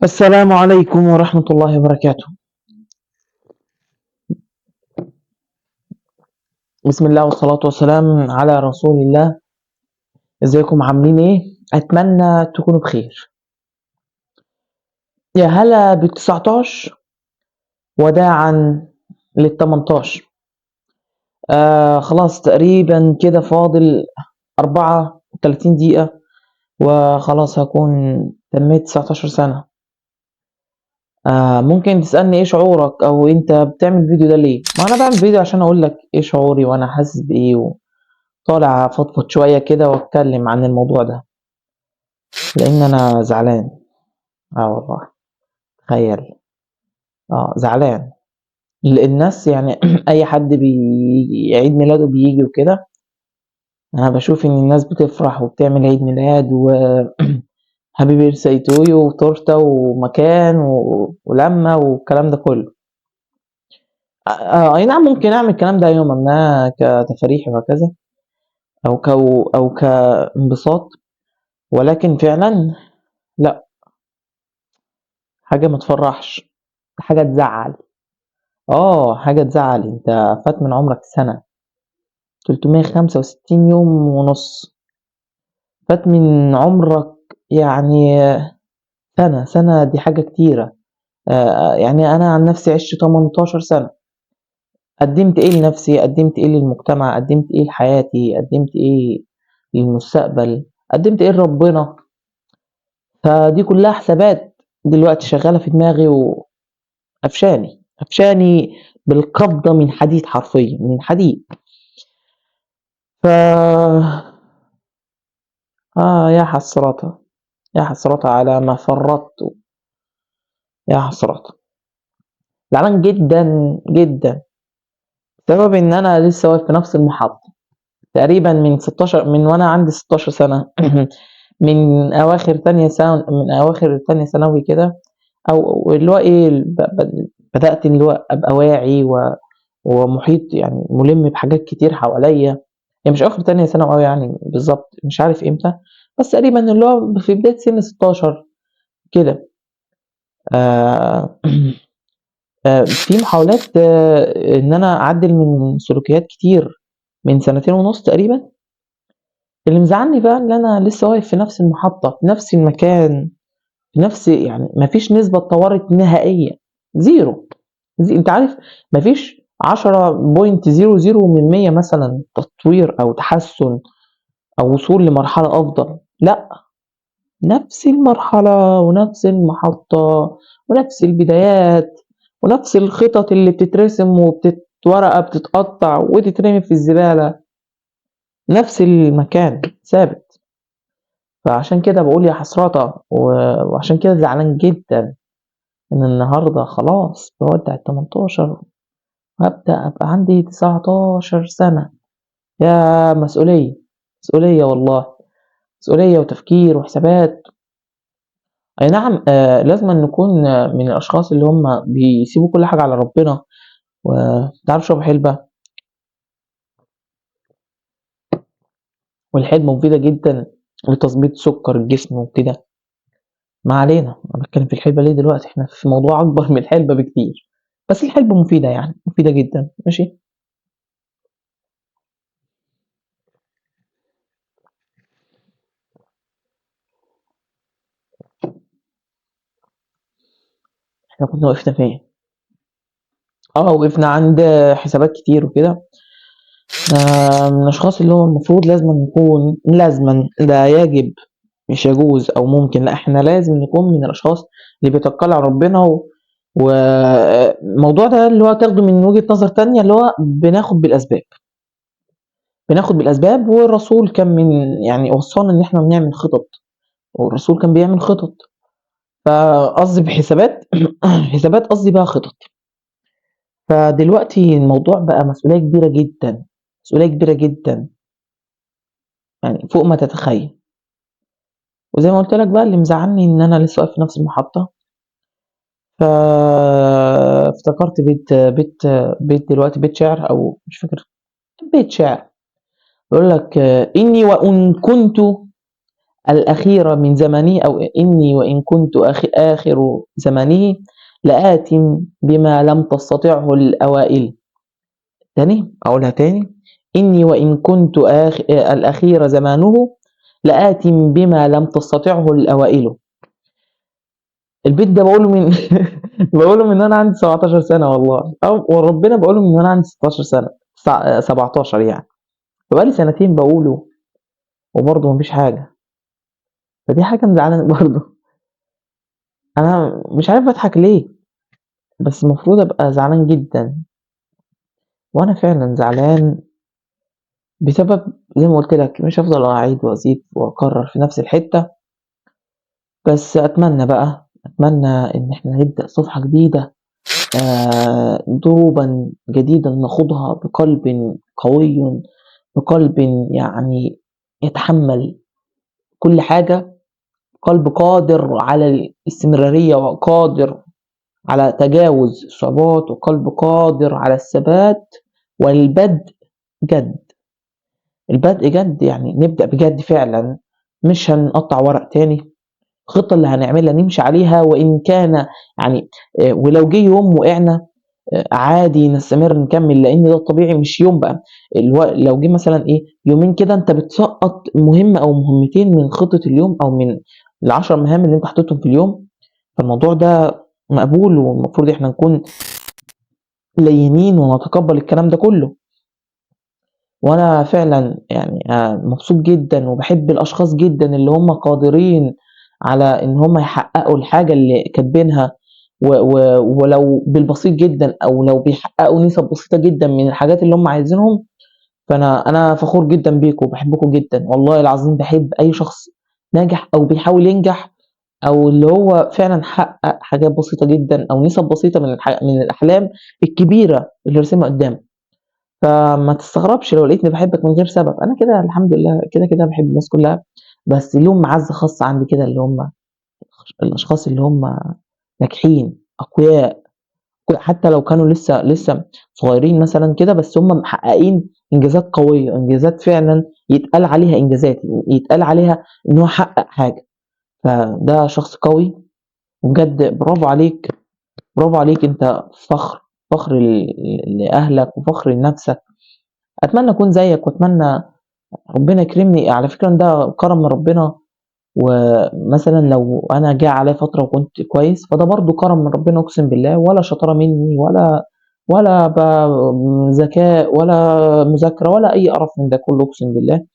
السلام عليكم ورحمة الله وبركاته. بسم الله والصلاة والسلام على رسول الله. ازيكم عاملين ايه؟ اتمنى تكونوا بخير. يا هلا بال19 وداعا لل18. خلاص تقريبا كده فاضل 34 دقيقة وخلاص هكون تميت 19 سنة. ممكن تسألني ايه شعورك او انت بتعمل الفيديو ده ليه؟ ما انا بعمل فيديو عشان اقول لك ايه شعوري وانا حاسس بايه، طالع افضفض شوية كده واتكلم عن الموضوع ده، لان انا زعلان. والله تخيل. زعلان. الناس يعني اي حد عيد ميلاده بيجي وكده، انا بشوف ان الناس بتفرح وبتعمل عيد ميلاد و هابي بيرثداي تو يو وتورته ومكان ولمه والكلام ده كله. اي نعم، ممكن اعمل الكلام ده يوما ما كتفريح وهكذا، او كانبساط، ولكن فعلا لا، حاجه ما تفرحش، حاجه تزعل. حاجة تزعل. انت فات من عمرك سنة، 365 يوم ونص، فات من عمرك يعني سنة دي حاجة كتيرة. يعني أنا عن نفسي عشت 18 سنة، قدمت إيه لنفسي، قدمت إيه للمجتمع، قدمت إيه لحياتي، قدمت إيه للمستقبل، قدمت إيه لربنا. فدي كلها حسابات دلوقتي شغالة في دماغي وقفشاني بالقبضة من حديد، حرفيا من حديد. ف يا حسرة، يا حسرة على ما فرطت، يا حسرة. زعلان جدا جدا بسبب ان انا لسه واقف في نفس المحطة تقريبا من 16، من وانا عندي 16 سنة. من اواخر تانية ثانوي، من اواخر تانية ثانوي كده، او اللي هو ايه، بدأت اللي هو ابقى واعي ومحيط، يعني ملم بحاجات كتير حواليا. يعني مش اخر تانية ثانوي قوي، يعني بالظبط مش عارف امتى، بس تقريبا اللي هو في بداية سن 16 كده. آه في محاولات إن أنا أعدِّل من سلوكيات كتير من سنتين ونُص تقريبًا. اللي مزعّلني بقى إن أنا لسه واقف في نفس المحطة، في نفس المكان، في نفس، يعني ما فيش نسبة اتطوّرت نهائيًا، 0. أنت عارف، ما فيش 10.00% مثلًا تطوير أو تحسُّن أو وصول لمرحلة أفضل، لأ، نفس المرحلة ونفس المحطة ونفس البدايات ونفس الخطط اللي بتترسم ورقة بتتقطّع وتترمي في الزبالة، نفس المكان ثابت. فعشان كده باقول يا حسرةً، وعشان كده زعلان جدًا إن النهارده خلاص باودّع ال18 وهابدأ أبقى عندي 19 سَنة. ياه! مسؤولية، مسؤولية والله، مسؤولية وتفكير وحسابات. أي نعم، لازمًا نكون من الأشخاص اللي هم بيسيبوا كل حاجة على ربنا. وأنت عارف شرب حلبة، والحلبة مفيدة جدًا لتضبيط سُكّر الجسم وكده. ما علينا، أنا باتكلم في الحلبة ليه دلوقتي، إحنا في موضوع أكبر من الحلبة بكتير، بس الحلبة مفيدة، يعني مفيدة جدًا، ماشي. إحنا كنا وقفنا فين؟ وقفنا عند حسابات كتير وكده. من الأشخاص اللي هو المفروض لازمًا نكون، لازمًا، لا يجب، مش يجوز أو ممكن، لأ إحنا لازم نكون من الأشخاص اللي بيتوكّلوا على ربنا. والموضوع ده اللي هو تاخده من وجهة نظر تانية، اللي هو بناخد بالأسباب، بناخد بالأسباب. والرسول كان يعني وصّانا إن إحنا بنعمل خطط، والرسول كان بيعمل خطط. فقصدي بحسابات حسابات، قصدي بقى خطط. فدلوقتي الموضوع بقى مسؤولية كبيرة جدًا، مسؤولية كبيرة جدًا، يعني فوق ما تتخيل. وزي ما قُلت لك بقى، اللي مزعّلني إن أنا لسه واقف في نفس المحطة. فافتكرت بيت دلوقتي، بيت شعر أو مش فاكر، بيت شعر بيقول لك: إني وإن كنت الأخير من زمنه، أو إني وإن كنت آخر زمنه لآت بما لم تستطعه الأوائل. تاني أقولها تاني: إني وإن كنت الأخير زمانه لآت بما لم تستطعه الأوائل. البيت ده بقوله من بقوله من وأنا عندي 17 سنة والله، أو وربنا بقوله من وأنا عندي 16 سنة، 17 يعني. فبقالي سنتين بقوله وبرضه مفيش حاجة. فدي حاجة مزعلاني برضه. أنا مش عارف أضحك ليه، بس المفروض أبقى زعلان جدا، وأنا فعلا زعلان بسبب زي ما قلت لك مش هفضل أعيد وأزيد وأكرر في نفس الحتة. بس أتمنى إن إحنا نبدأ صفحة جديدة، دروبا جديدا نخوضها بقلب قوي، بقلب يعني يتحمل كل حاجة، قلب قادر على الاستمرارية وقادر على تجاوز الصعوبات، وقلب قادر على الثبات والبدء جد. البدء جد يعني نبدأ بجد فعلا، مش هنقطع ورق تاني. الخطة اللي هنعملها نمشي عليها، وإن كان يعني ولو جه يوم وقعنا عادي نستمر نكمل، لأن ده الطبيعي. مش يوم بقى، لو جه مثلا إيه يومين كده أنت بتسقط مهمة أو مهمتين من خطة اليوم، أو من ال10 مهام اللي أنت حطيتهم في اليوم، فالموضوع ده مقبول، والمفروض إحنا نكون لينين ونتقبل الكلام ده كله. وأنا فعلا يعني مبسوط جدا وبحب الأشخاص جدا اللي هم قادرين على إن هم يحققوا الحاجة اللي كاتبينها، ولو بالبسيط جدا، أو لو بيحققوا نسب بسيطة جدا من الحاجات اللي هم عايزينهم. فأنا فخور جدا بيكم وبحبكم جدا والله العظيم. بحب أي شخص ناجح أو بيحاول ينجح، أو اللي هو فعلا حقق حاجات بسيطة جدا أو نسب بسيطة من الأحلام الكبيرة اللي رسمها قدامه. فما تستغربش لو لقيتني باحبك من غير سبب، أنا كده الحمد لله كده باحب الناس كلّها، بس ليهم معزّة خاصة عندي كده، اللي هم الأشخاص اللي هم ناجحين، أقوياء، حتى لو كانوا لسه صغيّرين مثلًا كده، بس هم محققين إنجازات قوية، إنجازات فعلًا يتقال عليها إنجازات، يتقال عليها إن هو حقق حاجة. فده شخص قوي، وبجد برافو عليك، برافو عليك، أنت فخر لأهلك وفخر لنفسك. أتمنى أكون زيك، وأتمنى ربنا يكرمني. على فكرة إن ده كرم من ربنا، ومثلًا لو أنا جه عليَّ فترة وكنت كويس، فده برضه كرم من ربنا أقسم بالله، ولا شطارة مني ولا ذكاء ولا مذاكرة ولا أي قرف من ده كله أقسم بالله.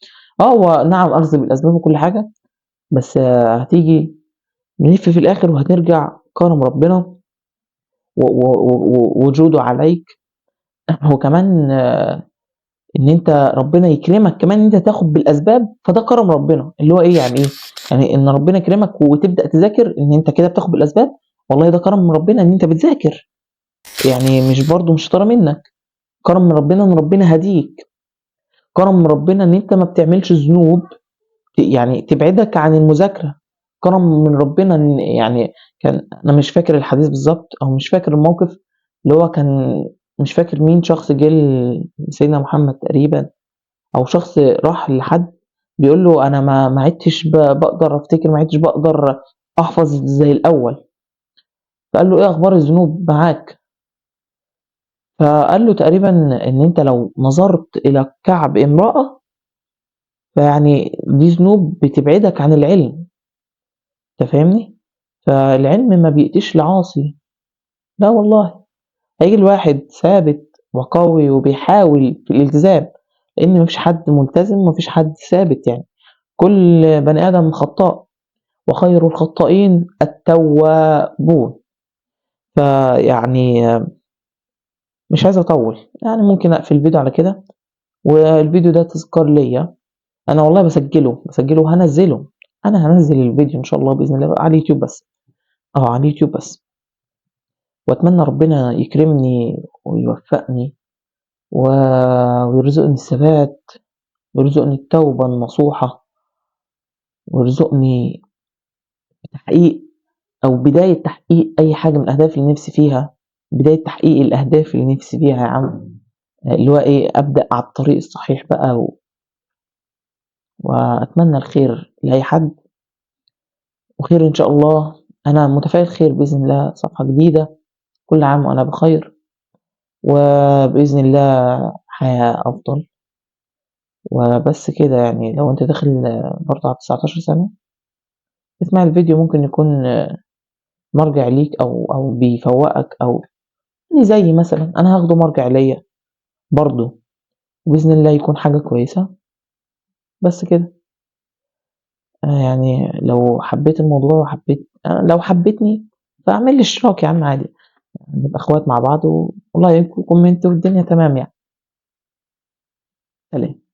هو نعم أخذ بالأسباب وكل حاجة، بس هتيجي نلِف في الآخر وهنرجع كرم ربنا وجوده عليك. وكمان إن أنت ربنا يكرمك كمان إن أنت تاخد بالأسباب، فده كرم ربنا. اللي هو إيه يعني إيه؟ يعني إن ربنا يكرمك وتبدأ تذاكر، إن أنت كده بتاخد بالأسباب، والله ده كرم من ربنا إن أنت بتذاكر، يعني مش برضه مش شطارة منك. كرم من ربنا إن ربنا هديك، كرم من ربنا إن أنت ما بتعملش ذنوب يعني تبعدك عن المذاكرة، كرم من ربنا إن يعني كان أنا مش فاكر الحديث بالضبط، أو مش فاكر الموقف، اللي هو كان مش فاكر مين شخص جه لسيدنا محمد تقريبًا، أو شخص راح لحد بيقول له أنا ما عدتش باقدر أفتكر، ما عدتش باقدر أحفظ زي الأول. فقال له إيه أخبار الذنوب معاك؟ فقال له تقريبًا إن أنت لو نظرت إلى كعب امرأة، فيعني دي ذنوب بتبعدك عن العلم. أنت فاهمني؟ فالعلم ما بيأتيش لعاصي، لا والله. هييجي الواحد ثابت وقوي وبيحاول في الالتزام، لإن ما فيش حد ملتزم وما فيش حد ثابت يعني، كل بني آدم خطّاء، وخير الخطائين التوابون. فيعني مش عايز أطوّل، يعني ممكن أقفل الفيديو على كده، والفيديو ده تذكار ليّا. أنا والله باسجّله وهانزّله، أنا هانزّل الفيديو إن شاء الله بإذن الله على اليوتيوب بس، على اليوتيوب بس. وأتمنى ربنا يكرمني ويوفقني و ويرزقني الثبات، ويرزقني التوبة النصوحة، ويرزقني تحقيق أو بداية تحقيق أي حاجة من الأهداف اللي نِفْسي فيها، بداية تحقيق الأهداف اللي نِفْسي فيها يا عم، اللي هو إيه، أبدأ على الطريق الصحيح بقى وأتمنى الخير لأي حد، وخير إن شاء الله. أنا متفائل خير بإذن الله، صفحة جديدة، كل عام وأنا بخير، وبإذن الله حياة أفضل. وبس كده يعني، لو أنت داخل برضه على 19 سنة اسمع الفيديو، ممكن يكون مرجع ليك أو بيفوّقك، أو اللي زيي مثلًا أنا هاخده مرجع ليّا برضه، وبإذن الله يكون حاجة كويسة. بس كده. يعني لو حبيت الموضوع وحبيت لو حبيتني فاعمل لي اشتراك يا عم عادي، نبقى اخوات مع بعض ولايك وكومنت والدنيا تمام يعني. سلام.